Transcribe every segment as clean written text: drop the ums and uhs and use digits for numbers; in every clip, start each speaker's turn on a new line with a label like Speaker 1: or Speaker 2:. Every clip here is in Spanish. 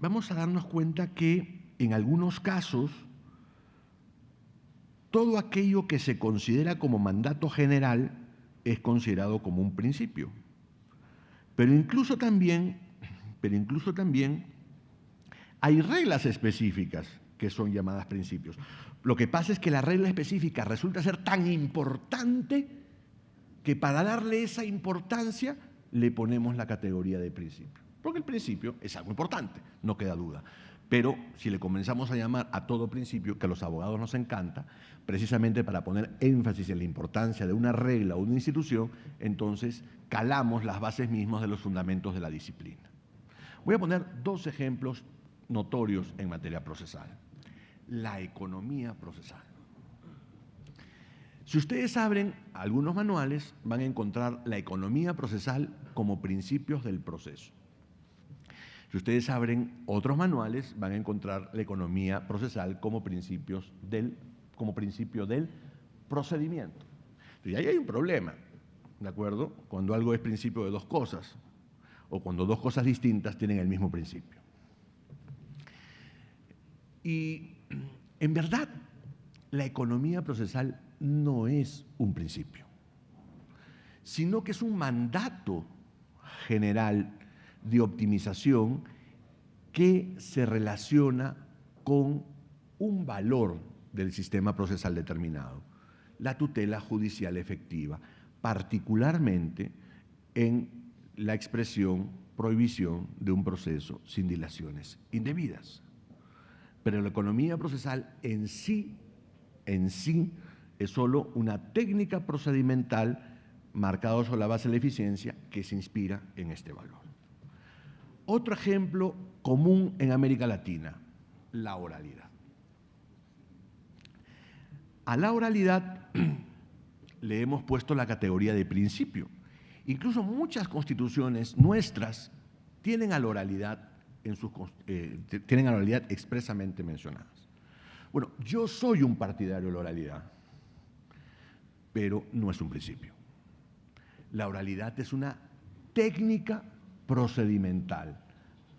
Speaker 1: vamos a darnos cuenta que en algunos casos todo aquello que se considera como mandato general es considerado como un principio. Pero incluso también hay reglas específicas que son llamadas principios. Lo que pasa es que la regla específica resulta ser tan importante que para darle esa importancia le ponemos la categoría de principio. Porque el principio es algo importante, no queda duda. Pero si le comenzamos a llamar a todo principio, que a los abogados nos encanta, precisamente para poner énfasis en la importancia de una regla o una institución, entonces calamos las bases mismas de los fundamentos de la disciplina. Voy a poner dos ejemplos notorios en materia procesal. La economía procesal. Si ustedes abren algunos manuales, van a encontrar la economía procesal como principios del proceso. Si ustedes abren otros manuales, van a encontrar la economía procesal como principio del procedimiento. Y ahí hay un problema, ¿de acuerdo? Cuando algo es principio de dos cosas, o cuando dos cosas distintas tienen el mismo principio. Y en verdad, la economía procesal no es un principio, sino que es un mandato general de optimización que se relaciona con un valor del sistema procesal determinado, la tutela judicial efectiva, particularmente en la expresión prohibición de un proceso sin dilaciones indebidas. Pero la economía procesal en sí es solo una técnica procedimental marcada sobre la base de la eficiencia que se inspira en este valor. Otro ejemplo común en América Latina, la oralidad. A la oralidad le hemos puesto la categoría de principio. Incluso muchas constituciones nuestras tienen a la oralidad, expresamente mencionadas. Bueno, yo soy un partidario de la oralidad, pero no es un principio. La oralidad es una técnica procedimental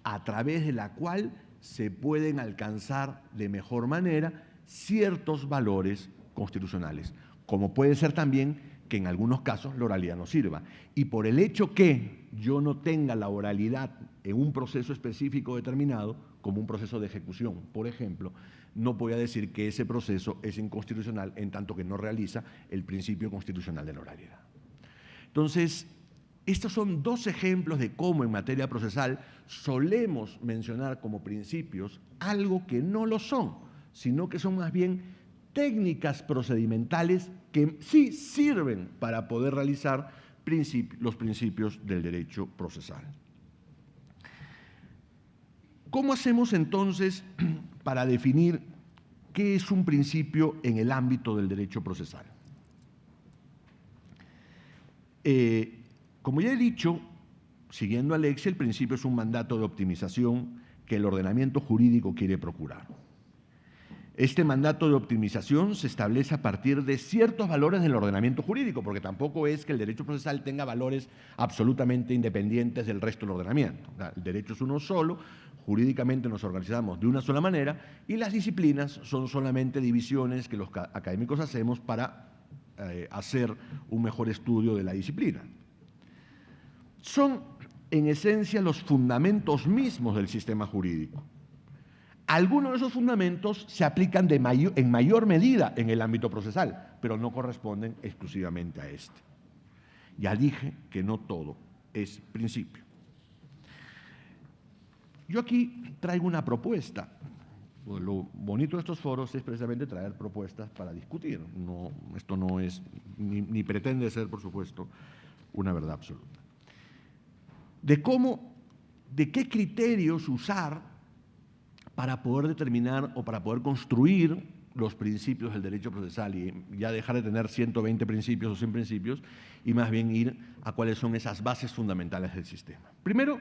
Speaker 1: a través de la cual se pueden alcanzar de mejor manera ciertos valores constitucionales, como puede ser también que en algunos casos la oralidad no sirva. Y por el hecho que yo no tenga la oralidad en un proceso específico determinado, como un proceso de ejecución, por ejemplo, no voy a decir que ese proceso es inconstitucional en tanto que no realiza el principio constitucional de la oralidad. Entonces, estos son dos ejemplos de cómo en materia procesal solemos mencionar como principios algo que no lo son, sino que son más bien técnicas procedimentales que sí sirven para poder realizar los principios del derecho procesal. ¿Cómo hacemos entonces para definir qué es un principio en el ámbito del derecho procesal? Como ya he dicho, siguiendo a Alexia, el principio es un mandato de optimización que el ordenamiento jurídico quiere procurar. Este mandato de optimización se establece a partir de ciertos valores del ordenamiento jurídico, porque tampoco es que el derecho procesal tenga valores absolutamente independientes del resto del ordenamiento. El derecho es uno solo, jurídicamente nos organizamos de una sola manera y las disciplinas son solamente divisiones que los académicos hacemos para hacer un mejor estudio de la disciplina. Son, en esencia, los fundamentos mismos del sistema jurídico. Algunos de esos fundamentos se aplican en mayor medida en el ámbito procesal, pero no corresponden exclusivamente a este. Ya dije que no todo es principio. Yo aquí traigo una propuesta. Lo bonito de estos foros es precisamente traer propuestas para discutir. Esto no es, ni pretende ser, por supuesto, una verdad absoluta. De qué criterios usar para poder determinar o para poder construir los principios del derecho procesal y ya dejar de tener 120 principios o 100 principios y más bien ir a cuáles son esas bases fundamentales del sistema. Primero,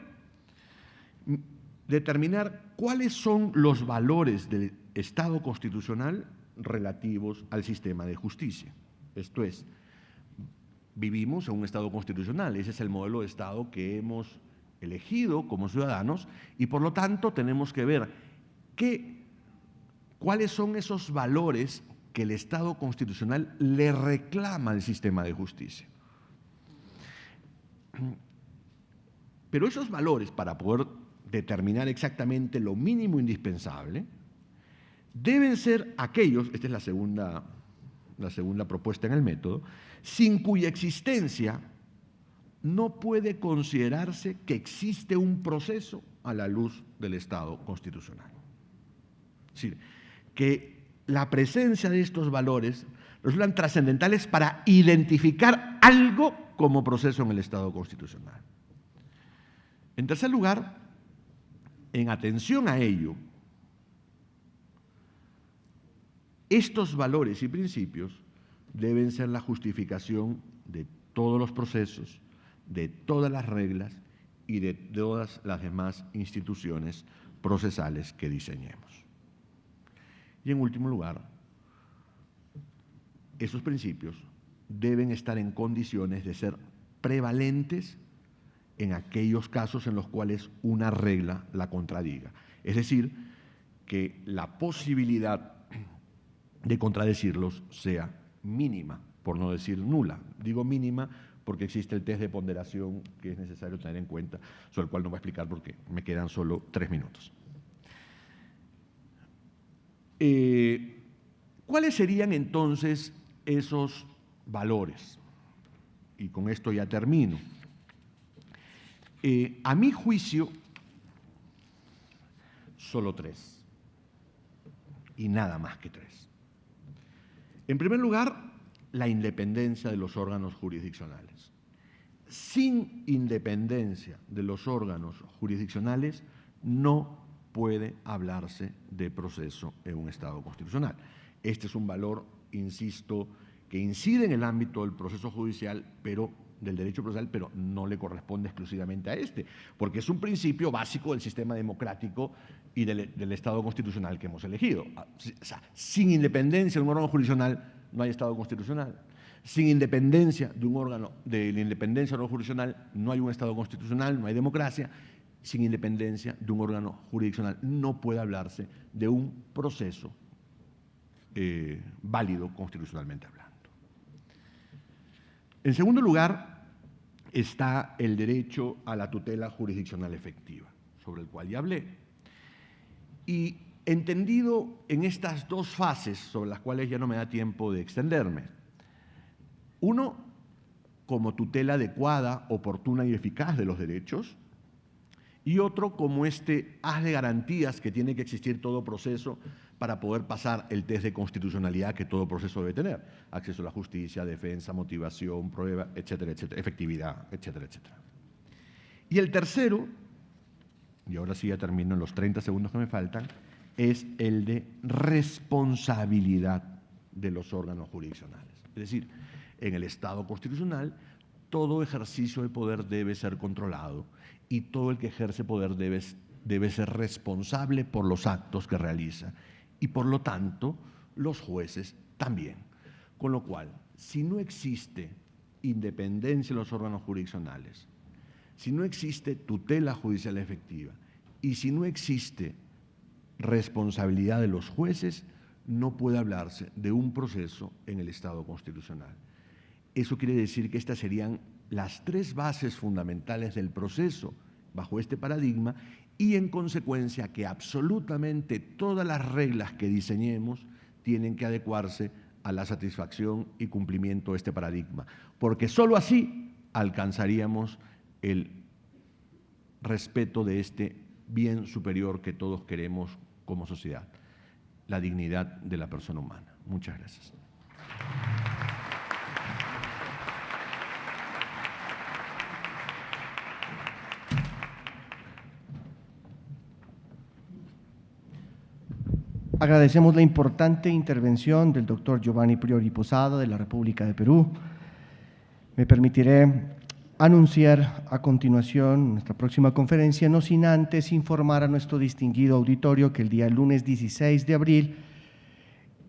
Speaker 1: determinar cuáles son los valores del Estado constitucional relativos al sistema de justicia. Esto es, vivimos en un Estado constitucional, ese es el modelo de Estado que hemos elegido como ciudadanos y por lo tanto tenemos que ver cuáles son esos valores que el Estado constitucional le reclama al sistema de justicia. Pero esos valores, para poder determinar exactamente lo mínimo indispensable, deben ser aquellos, esta es la segunda propuesta en el método, sin cuya existencia no puede considerarse que existe un proceso a la luz del Estado constitucional. Es decir, que la presencia de estos valores resultan trascendentales para identificar algo como proceso en el Estado constitucional. En tercer lugar, en atención a ello, estos valores y principios deben ser la justificación de todos los procesos, de todas las reglas y de todas las demás instituciones procesales que diseñemos. Y en último lugar, esos principios deben estar en condiciones de ser prevalentes en aquellos casos en los cuales una regla la contradiga. Es decir, que la posibilidad de contradecirlos sea mínima, por no decir nula. Digo mínima porque existe el test de ponderación que es necesario tener en cuenta, sobre el cual no voy a explicar porque me quedan solo 3 minutos. ¿Cuáles serían entonces esos valores? Y con esto ya termino. A mi juicio, solo 3, y nada más que 3. En primer lugar, la independencia de los órganos jurisdiccionales. Sin independencia de los órganos jurisdiccionales no puede hablarse de proceso en un Estado constitucional. Este es un valor, insisto, que incide en el ámbito del proceso judicial, del derecho procesal, pero no le corresponde exclusivamente a este, porque es un principio básico del sistema democrático y del Estado constitucional que hemos elegido. O sea, sin independencia de un órgano jurisdiccional no hay Estado constitucional. Sin independencia de un órgano, de la independencia del órgano jurisdiccional no hay un Estado constitucional, no hay democracia. Sin independencia de un órgano jurisdiccional no puede hablarse de un proceso válido constitucionalmente hablando. En segundo lugar, está el derecho a la tutela jurisdiccional efectiva, sobre el cual ya hablé. Y entendido en estas 2 fases, sobre las cuales ya no me da tiempo de extenderme. Uno, como tutela adecuada, oportuna y eficaz de los derechos, y otro como este haz de garantías que tiene que existir todo proceso para poder pasar el test de constitucionalidad que todo proceso debe tener. Acceso a la justicia, defensa, motivación, prueba, etcétera, etcétera, efectividad, etcétera, etcétera. Y el tercero, y ahora sí ya termino en los 30 segundos que me faltan, es el de responsabilidad de los órganos jurisdiccionales. Es decir, en el Estado constitucional, todo ejercicio de poder debe ser controlado y todo el que ejerce poder debe ser responsable por los actos que realiza y por lo tanto los jueces también. Con lo cual, si no existe independencia de los órganos jurisdiccionales, si no existe tutela judicial efectiva y si no existe responsabilidad de los jueces, no puede hablarse de un proceso en el Estado constitucional. Eso quiere decir que estas serían las 3 bases fundamentales del proceso bajo este paradigma y en consecuencia que absolutamente todas las reglas que diseñemos tienen que adecuarse a la satisfacción y cumplimiento de este paradigma, porque sólo así alcanzaríamos el respeto de este bien superior que todos queremos como sociedad, la dignidad de la persona humana. Muchas gracias.
Speaker 2: Agradecemos la importante intervención del doctor Giovanni Priori Posada de la República de Perú. Me permitiré anunciar a continuación nuestra próxima conferencia, no sin antes informar a nuestro distinguido auditorio que el día lunes 16 de abril,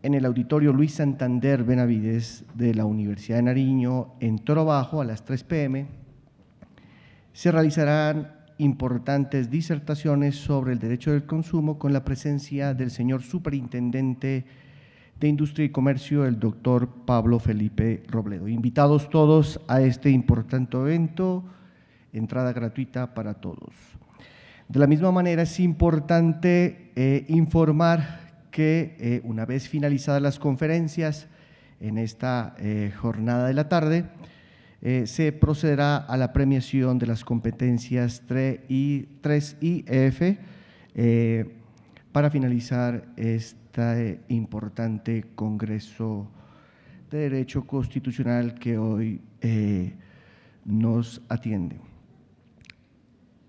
Speaker 2: en el auditorio Luis Santander Benavides de la Universidad de Nariño, en Toro Bajo, a las 3 p.m., se realizarán importantes disertaciones sobre el derecho del consumo con la presencia del señor Superintendente de Industria y Comercio, el doctor Pablo Felipe Robledo. Invitados todos a este importante evento, entrada gratuita para todos. De la misma manera, es importante informar que una vez finalizadas las conferencias en esta jornada de la tarde, se procederá a la premiación de las competencias 3 y F para finalizar este importante Congreso de Derecho Constitucional que hoy nos atiende.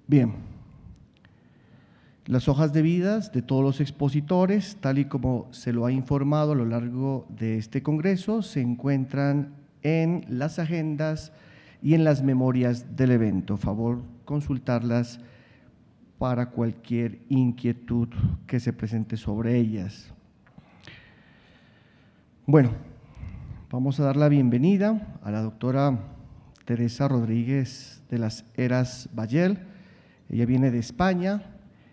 Speaker 2: Bien, las hojas de vidas de todos los expositores, tal y como se lo ha informado a lo largo de este Congreso, se encuentran en las agendas y en las memorias del evento. Favor consultarlas para cualquier inquietud que se presente sobre ellas. Bueno, vamos a dar la bienvenida a la doctora Teresa Rodríguez de las Heras Bayel. Ella viene de España,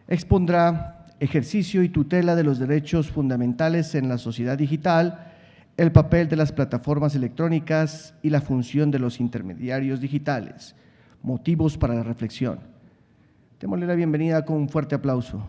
Speaker 2: expondrá ejercicio y tutela de los derechos fundamentales en la sociedad digital, el papel de las plataformas electrónicas y la función de los intermediarios digitales, motivos para la reflexión. Démosle la bienvenida con un fuerte aplauso.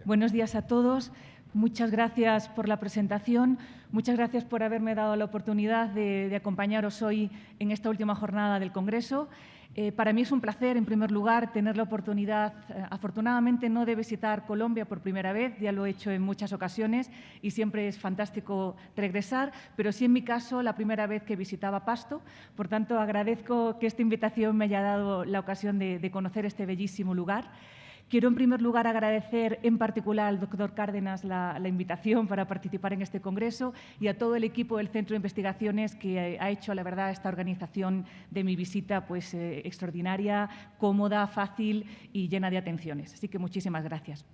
Speaker 3: Buenos días a todos. Muchas gracias por la presentación. Muchas gracias por haberme dado la oportunidad de acompañaros hoy en esta última jornada del Congreso. Para mí es un placer, en primer lugar, tener la oportunidad, afortunadamente, no de visitar Colombia por primera vez, ya lo he hecho en muchas ocasiones y siempre es fantástico regresar, pero sí en mi caso la primera vez que visitaba Pasto. Por tanto, agradezco que esta invitación me haya dado la ocasión de conocer este bellísimo lugar. Quiero, en primer lugar, agradecer en particular al doctor Cárdenas la invitación para participar en este congreso y a todo el equipo del Centro de Investigaciones que ha hecho, la verdad, esta organización de mi visita pues, extraordinaria, cómoda, fácil y llena de atenciones. Así que muchísimas gracias.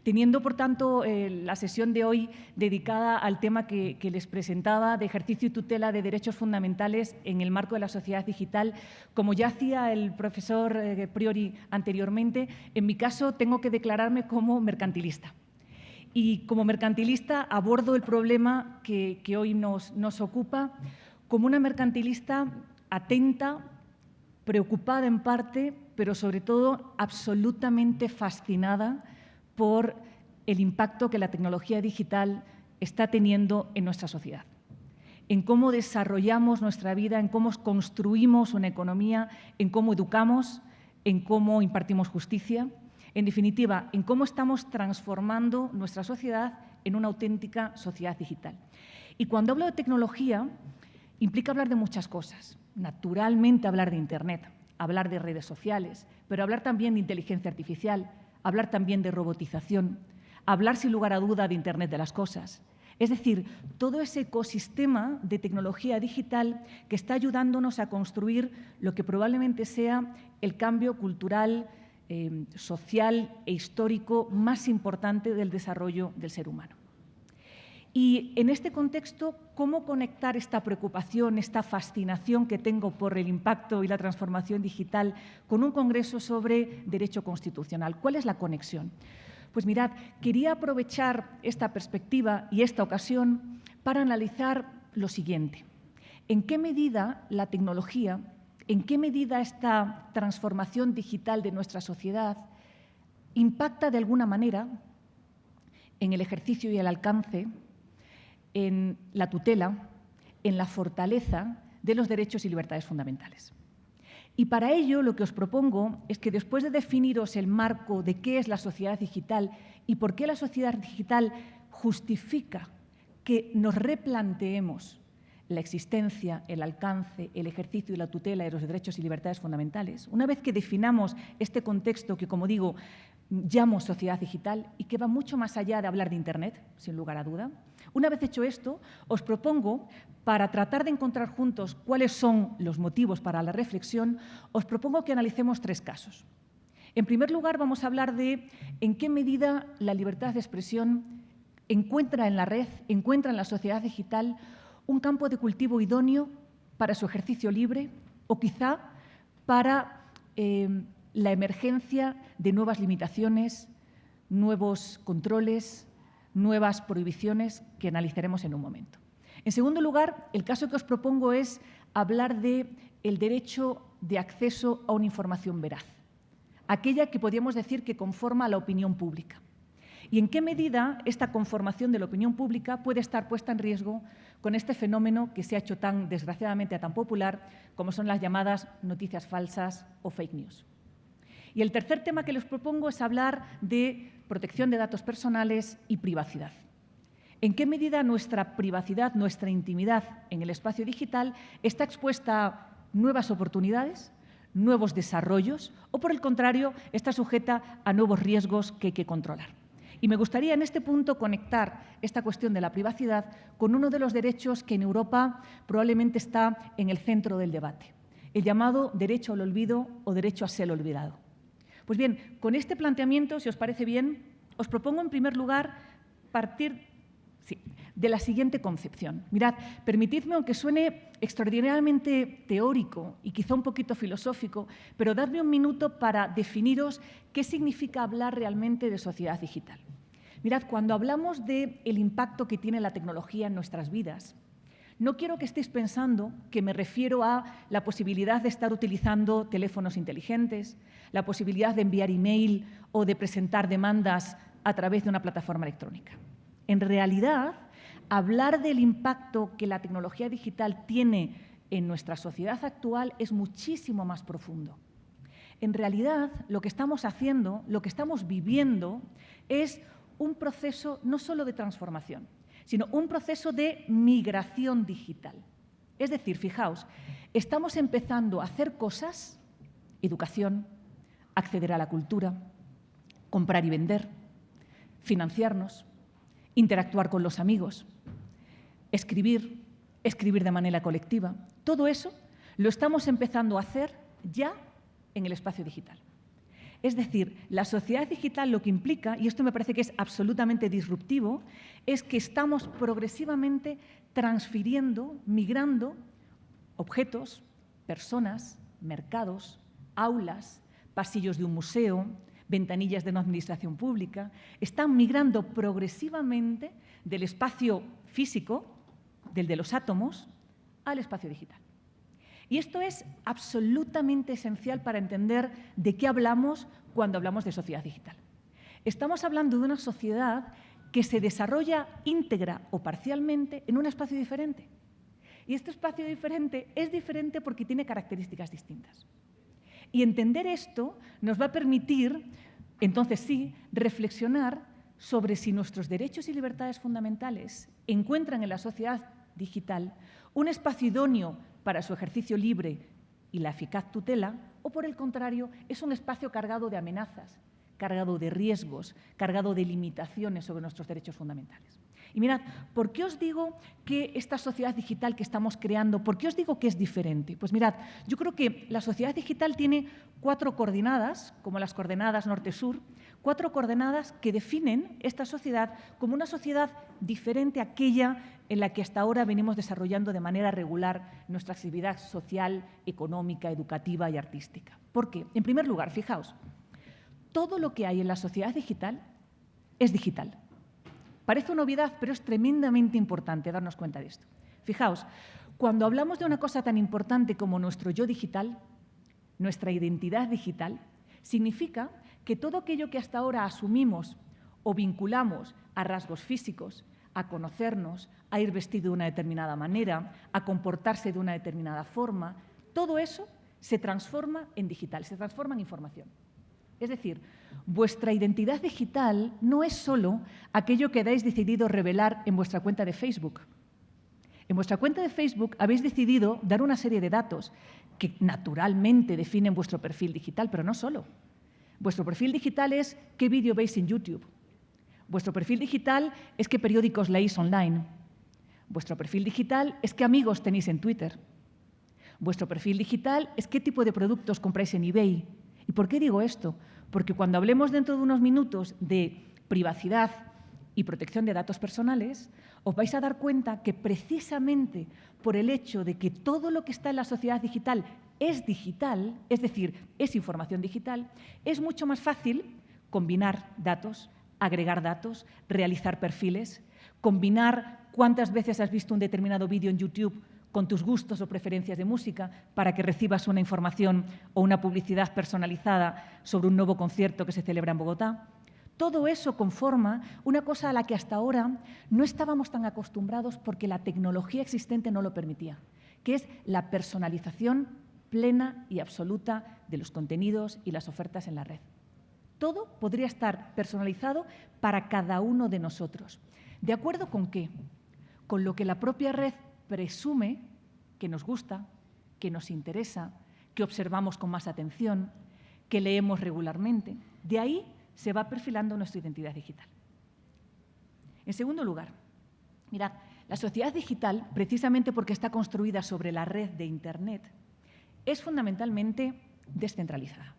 Speaker 3: Teniendo, por tanto, la sesión de hoy dedicada al tema que les presentaba de ejercicio y tutela de derechos fundamentales en el marco de la sociedad digital, como ya hacía el profesor Priori anteriormente, en mi caso tengo que declararme como mercantilista. Y como mercantilista abordo el problema que hoy nos ocupa como una mercantilista atenta, preocupada en parte, pero sobre todo absolutamente fascinada por el impacto que la tecnología digital está teniendo en nuestra sociedad, en cómo desarrollamos nuestra vida, en cómo construimos una economía, en cómo educamos, en cómo impartimos justicia, en definitiva, en cómo estamos transformando nuestra sociedad en una auténtica sociedad digital. Y cuando hablo de tecnología, implica hablar de muchas cosas. Naturalmente, hablar de Internet, hablar de redes sociales, pero hablar también de inteligencia artificial, hablar también de robotización, hablar sin lugar a duda de Internet de las cosas. Es decir, todo ese ecosistema de tecnología digital que está ayudándonos a construir lo que probablemente sea el cambio cultural, social e histórico más importante del desarrollo del ser humano. Y en este contexto, ¿cómo conectar esta preocupación, esta fascinación que tengo por el impacto y la transformación digital con un congreso sobre derecho constitucional? ¿Cuál es la conexión? Pues mirad, quería aprovechar esta perspectiva y esta ocasión para analizar lo siguiente. ¿En qué medida la tecnología, en qué medida esta transformación digital de nuestra sociedad impacta de alguna manera en el ejercicio y el alcance, en la tutela, en la fortaleza de los derechos y libertades fundamentales? Y para ello lo que os propongo es que después de definiros el marco de qué es la sociedad digital y por qué la sociedad digital justifica que nos replanteemos la existencia, el alcance, el ejercicio y la tutela de los derechos y libertades fundamentales, una vez que definamos este contexto que, como digo, llamo sociedad digital y que va mucho más allá de hablar de Internet, sin lugar a duda, una vez hecho esto, os propongo, para tratar de encontrar juntos cuáles son los motivos para la reflexión, os propongo que analicemos 3 casos. En primer lugar, vamos a hablar de en qué medida la libertad de expresión encuentra en la red, encuentra en la sociedad digital un campo de cultivo idóneo para su ejercicio libre o quizá para la emergencia de nuevas limitaciones, nuevos controles, nuevas prohibiciones que analizaremos en un momento. En segundo lugar, el caso que os propongo es hablar del derecho de acceso a una información veraz, aquella que podríamos decir que conforma a la opinión pública. ¿Y en qué medida esta conformación de la opinión pública puede estar puesta en riesgo con este fenómeno que se ha hecho tan, desgraciadamente, tan popular como son las llamadas noticias falsas o fake news? Y el tercer tema que les propongo es hablar de protección de datos personales y privacidad. ¿En qué medida nuestra privacidad, nuestra intimidad en el espacio digital está expuesta a nuevas oportunidades, nuevos desarrollos o, por el contrario, está sujeta a nuevos riesgos que hay que controlar? Y me gustaría en este punto conectar esta cuestión de la privacidad con uno de los derechos que en Europa probablemente está en el centro del debate, el llamado derecho al olvido o derecho a ser olvidado. Pues bien, con este planteamiento, si os parece bien, os propongo en primer lugar partir de la siguiente concepción. Mirad, permitidme, aunque suene extraordinariamente teórico y quizá un poquito filosófico, pero dadme un minuto para definiros qué significa hablar realmente de sociedad digital. Mirad, cuando hablamos del impacto que tiene la tecnología en nuestras vidas, no quiero que estéis pensando que me refiero a la posibilidad de estar utilizando teléfonos inteligentes, la posibilidad de enviar email o de presentar demandas a través de una plataforma electrónica. En realidad, hablar del impacto que la tecnología digital tiene en nuestra sociedad actual es muchísimo más profundo. En realidad, lo que estamos haciendo, lo que estamos viviendo, es un proceso no solo de transformación, sino un proceso de migración digital. Es decir, fijaos, estamos empezando a hacer cosas, educación, acceder a la cultura, comprar y vender, financiarnos, interactuar con los amigos, escribir de manera colectiva. Todo eso lo estamos empezando a hacer ya en el espacio digital. Es decir, la sociedad digital lo que implica, y esto me parece que es absolutamente disruptivo, es que estamos progresivamente transfiriendo, migrando objetos, personas, mercados, aulas, pasillos de un museo, ventanillas de una administración pública, están migrando progresivamente del espacio físico, del de los átomos, al espacio digital. Y esto es absolutamente esencial para entender de qué hablamos cuando hablamos de sociedad digital. Estamos hablando de una sociedad que se desarrolla íntegra o parcialmente en un espacio diferente. Y este espacio diferente es diferente porque tiene características distintas. Y entender esto nos va a permitir, entonces sí, reflexionar sobre si nuestros derechos y libertades fundamentales encuentran en la sociedad digital un espacio idóneo para su ejercicio libre y la eficaz tutela, o por el contrario, es un espacio cargado de amenazas, cargado de riesgos, cargado de limitaciones sobre nuestros derechos fundamentales. Y mirad, ¿por qué os digo que esta sociedad digital que estamos creando, por qué os digo que es diferente? Pues mirad, yo creo que la sociedad digital tiene 4 coordenadas, como las coordenadas norte-sur, 4 coordenadas que definen esta sociedad como una sociedad diferente a aquella en la que hasta ahora venimos desarrollando de manera regular nuestra actividad social, económica, educativa y artística. ¿Por qué? En primer lugar, fijaos, todo lo que hay en la sociedad digital es digital. Parece una obviedad, pero es tremendamente importante darnos cuenta de esto. Fijaos, cuando hablamos de una cosa tan importante como nuestro yo digital, nuestra identidad digital, significa que todo aquello que hasta ahora asumimos o vinculamos a rasgos físicos, a conocernos, a ir vestido de una determinada manera, a comportarse de una determinada forma, todo eso se transforma en digital, se transforma en información. Es decir, vuestra identidad digital no es solo aquello que hayáis decidido revelar en vuestra cuenta de Facebook, En vuestra cuenta de Facebook habéis decidido dar una serie de datos que naturalmente definen vuestro perfil digital, pero no solo. Vuestro perfil digital es qué vídeo veis en YouTube. Vuestro perfil digital es qué periódicos leéis online. Vuestro perfil digital es qué amigos tenéis en Twitter. Vuestro perfil digital es qué tipo de productos compráis en eBay. ¿Y por qué digo esto? Porque cuando hablemos dentro de unos minutos de privacidad y protección de datos personales, os vais a dar cuenta que precisamente por el hecho de que todo lo que está en la sociedad digital, es decir, es información digital, es mucho más fácil combinar datos, agregar datos, realizar perfiles, combinar cuántas veces has visto un determinado vídeo en YouTube con tus gustos o preferencias de música para que recibas una información o una publicidad personalizada sobre un nuevo concierto que se celebra en Bogotá. Todo eso conforma una cosa a la que hasta ahora no estábamos tan acostumbrados porque la tecnología existente no lo permitía, que es la personalización plena y absoluta de los contenidos y las ofertas en la red. Todo podría estar personalizado para cada uno de nosotros. ¿De acuerdo con qué? Con lo que la propia red presume que nos gusta, que nos interesa, que observamos con más atención, que leemos regularmente. De ahí se va perfilando nuestra identidad digital. En segundo lugar, mirad, la sociedad digital, precisamente porque está construida sobre la red de Internet, es fundamentalmente descentralizada.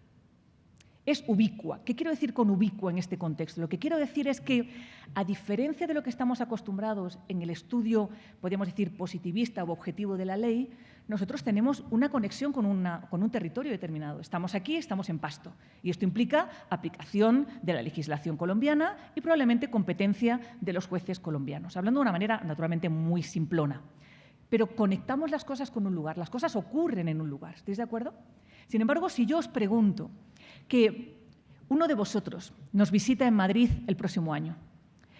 Speaker 3: Es ubicua. ¿Qué quiero decir con ubicua en este contexto? Lo que quiero decir es que, a diferencia de lo que estamos acostumbrados en el estudio, podríamos decir, positivista o objetivo de la ley, nosotros tenemos una conexión con un territorio determinado. Estamos aquí, estamos en Pasto. Y esto implica aplicación de la legislación colombiana y probablemente competencia de los jueces colombianos. Hablando de una manera, naturalmente, muy simplona. Pero conectamos las cosas con un lugar. Las cosas ocurren en un lugar. ¿Estáis de acuerdo? Sin embargo, si yo os pregunto que uno de vosotros nos visita en Madrid el próximo año,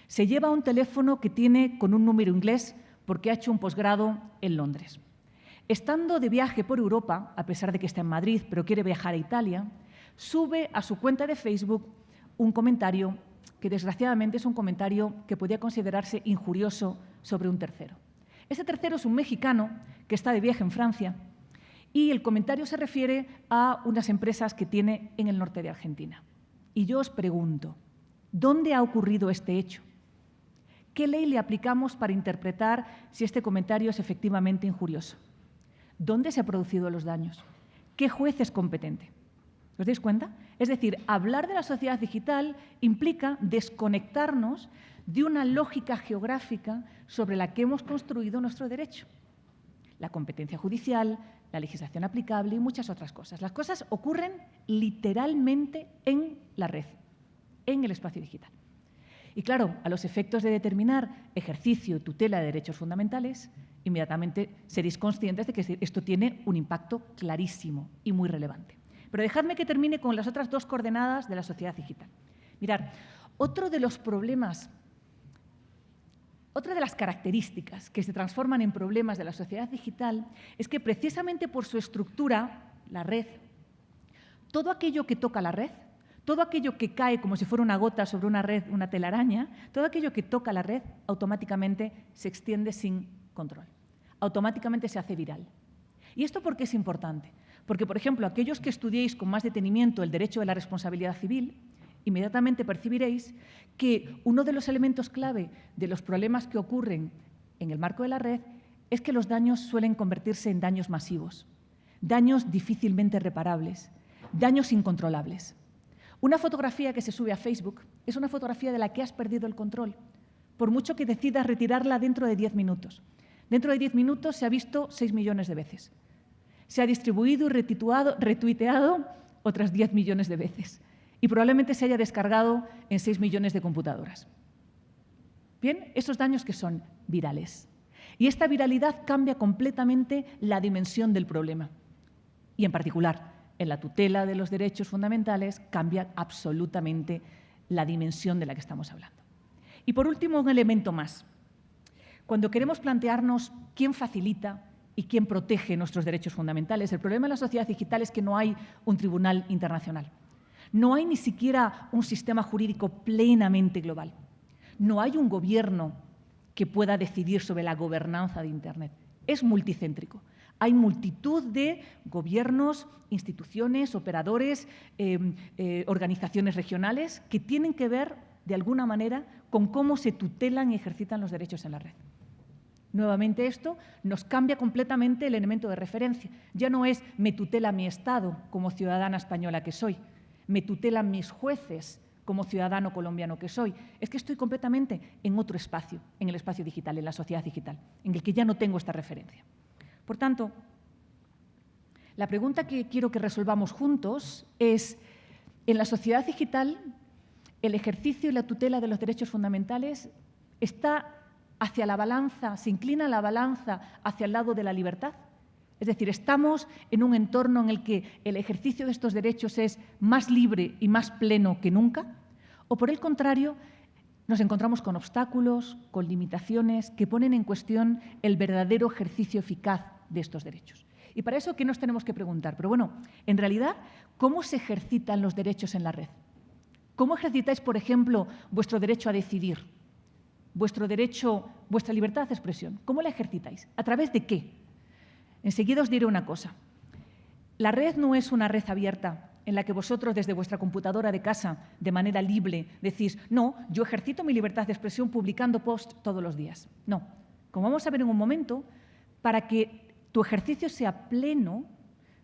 Speaker 3: se lleva un teléfono que tiene con un número inglés porque ha hecho un posgrado en Londres. Estando de viaje por Europa, a pesar de que está en Madrid, pero quiere viajar a Italia, sube a su cuenta de Facebook un comentario que desgraciadamente es un comentario que podría considerarse injurioso sobre un tercero. Ese tercero es un mexicano que está de viaje en Francia y el comentario se refiere a unas empresas que tiene en el norte de Argentina. Y yo os pregunto, ¿dónde ha ocurrido este hecho? ¿Qué ley le aplicamos para interpretar si este comentario es efectivamente injurioso? ¿Dónde se han producido los daños? ¿Qué juez es competente? ¿Os dais cuenta? Es decir, hablar de la sociedad digital implica desconectarnos de una lógica geográfica sobre la que hemos construido nuestro derecho. La competencia judicial, la legislación aplicable y muchas otras cosas. Las cosas ocurren literalmente en la red, en el espacio digital. Y claro, a los efectos de determinar ejercicio, tutela de derechos fundamentales, inmediatamente seréis conscientes de que esto tiene un impacto clarísimo y muy relevante. Pero dejadme que termine con las otras dos coordenadas de la sociedad digital. Mirad, otro de los problemas, otra de las características que se transforman en problemas de la sociedad digital es que precisamente por su estructura, la red, todo aquello que toca la red, todo aquello que cae como si fuera una gota sobre una red, una telaraña, todo aquello que toca la red automáticamente se extiende sin control, automáticamente se hace viral. ¿Y esto por qué es importante? Porque, por ejemplo, aquellos que estudiéis con más detenimiento el derecho de la responsabilidad civil, inmediatamente percibiréis que uno de los elementos clave de los problemas que ocurren en el marco de la red es que los daños suelen convertirse en daños masivos, daños difícilmente reparables, daños incontrolables. Una fotografía que se sube a Facebook es una fotografía de la que has perdido el control, por mucho que decidas retirarla dentro de 10 minutos. Dentro de 10 minutos se ha visto 6 millones de veces. Se ha distribuido y retuiteado otras 10 millones de veces. Y probablemente se haya descargado en 6 millones de computadoras. Bien, esos daños que son virales. Y esta viralidad cambia completamente la dimensión del problema. Y en particular, en la tutela de los derechos fundamentales, cambia absolutamente la dimensión de la que estamos hablando. Y por último, un elemento más. Cuando queremos plantearnos quién facilita y quién protege nuestros derechos fundamentales, el problema en la sociedad digital es que no hay un tribunal internacional. No hay ni siquiera un sistema jurídico plenamente global. No hay un gobierno que pueda decidir sobre la gobernanza de Internet. Es multicéntrico. Hay multitud de gobiernos, instituciones, operadores, organizaciones regionales que tienen que ver, de alguna manera, con cómo se tutelan y ejercitan los derechos en la red. Nuevamente esto nos cambia completamente el elemento de referencia. Ya no es me tutela mi Estado como ciudadana española que soy, me tutelan mis jueces como ciudadano colombiano que soy. Es que estoy completamente en otro espacio, en el espacio digital, en la sociedad digital, en el que ya no tengo esta referencia. Por tanto, la pregunta que quiero que resolvamos juntos es, en la sociedad digital, ¿el ejercicio y la tutela de los derechos fundamentales está hacia la balanza, se inclina la balanza hacia el lado de la libertad? Es decir, ¿estamos en un entorno en el que el ejercicio de estos derechos es más libre y más pleno que nunca? ¿O, por el contrario, nos encontramos con obstáculos, con limitaciones que ponen en cuestión el verdadero ejercicio eficaz de estos derechos? Y para eso, ¿qué nos tenemos que preguntar? Pero bueno, en realidad, ¿cómo se ejercitan los derechos en la red? ¿Cómo ejercitáis, por ejemplo, vuestro derecho a decidir? Vuestra libertad de expresión. ¿Cómo la ejercitáis? ¿A través de qué? Enseguida os diré una cosa. La red no es una red abierta en la que vosotros desde vuestra computadora de casa, de manera libre, decís, no, yo ejercito mi libertad de expresión publicando posts todos los días. No. Como vamos a ver en un momento, para que tu ejercicio sea pleno,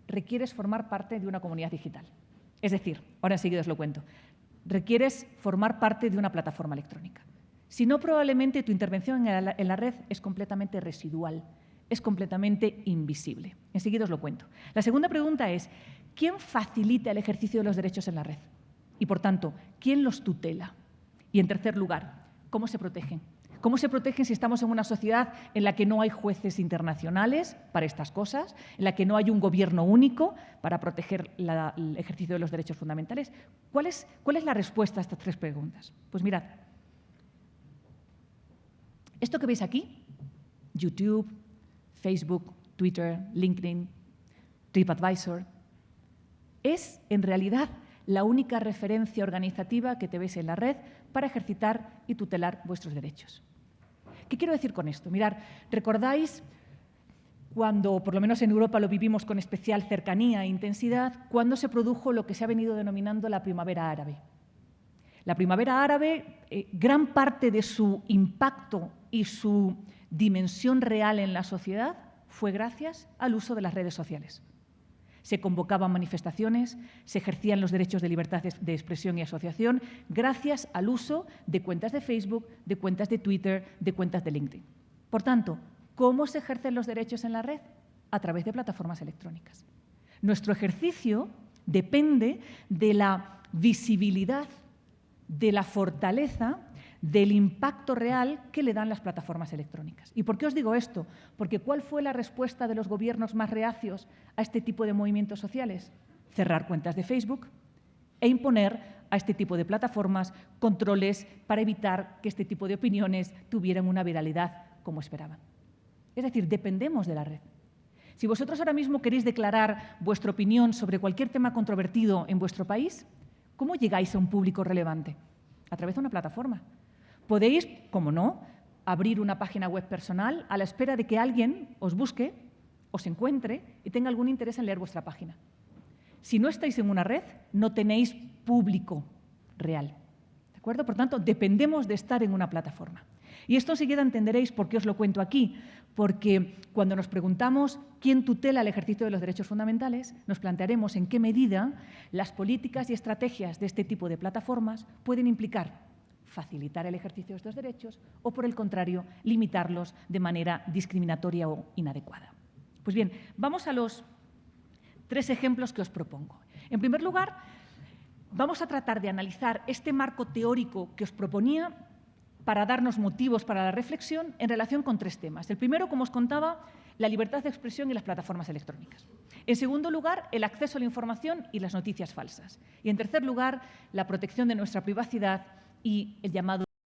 Speaker 3: requieres formar parte de una comunidad digital. Es decir, ahora enseguida os lo cuento, requieres formar parte de una plataforma electrónica. Si no, probablemente tu intervención en la red es completamente residual, es completamente invisible. Enseguida os lo cuento. La segunda pregunta es, ¿quién facilita el ejercicio de los derechos en la red? Y, por tanto, ¿quién los tutela? Y, en tercer lugar, ¿cómo se protegen? ¿Cómo se protegen si estamos en una sociedad en la que no hay jueces internacionales para estas cosas, en la que no hay un gobierno único para proteger el ejercicio de los derechos fundamentales? ¿Cuál es la respuesta a estas tres preguntas? Pues mirad, esto que veis aquí, YouTube, Facebook, Twitter, LinkedIn, TripAdvisor, es en realidad la única referencia organizativa que tenéis en la red para ejercitar y tutelar vuestros derechos. ¿Qué quiero decir con esto? Mirad, ¿recordáis cuando, por lo menos en Europa lo vivimos con especial cercanía e intensidad, cuando se produjo lo que se ha venido denominando la primavera árabe? La primavera árabe, gran parte de su impacto y su dimensión real en la sociedad fue gracias al uso de las redes sociales. Se convocaban manifestaciones, se ejercían los derechos de libertad de expresión y asociación gracias al uso de cuentas de Facebook, de cuentas de Twitter, de cuentas de LinkedIn. Por tanto, ¿cómo se ejercen los derechos en la red? A través de plataformas electrónicas. Nuestro ejercicio depende de la visibilidad, de la fortaleza, del impacto real que le dan las plataformas electrónicas. ¿Y por qué os digo esto? Porque ¿cuál fue la respuesta de los gobiernos más reacios a este tipo de movimientos sociales? Cerrar cuentas de Facebook e imponer a este tipo de plataformas controles para evitar que este tipo de opiniones tuvieran una viralidad como esperaban. Es decir, dependemos de la red. Si vosotros ahora mismo queréis declarar vuestra opinión sobre cualquier tema controvertido en vuestro país, ¿cómo llegáis a un público relevante? A través de una plataforma. Podéis, como no, abrir una página web personal a la espera de que alguien os busque, os encuentre y tenga algún interés en leer vuestra página. Si no estáis en una red, no tenéis público real. ¿De acuerdo? Por tanto, dependemos de estar en una plataforma. Y esto enseguida entenderéis por qué os lo cuento aquí, porque cuando nos preguntamos quién tutela el ejercicio de los derechos fundamentales, nos plantearemos en qué medida las políticas y estrategias de este tipo de plataformas pueden implicar facilitar el ejercicio de estos derechos o, por el contrario, limitarlos de manera discriminatoria o inadecuada. Pues bien, vamos a los tres ejemplos que os propongo. En primer lugar, vamos a tratar de analizar este marco teórico que os proponía para darnos motivos para la reflexión en relación con tres temas. El primero, como os contaba, la libertad de expresión y las plataformas electrónicas. En segundo lugar, el acceso a la información y las noticias falsas. Y en tercer lugar, la protección de nuestra privacidad y el llamado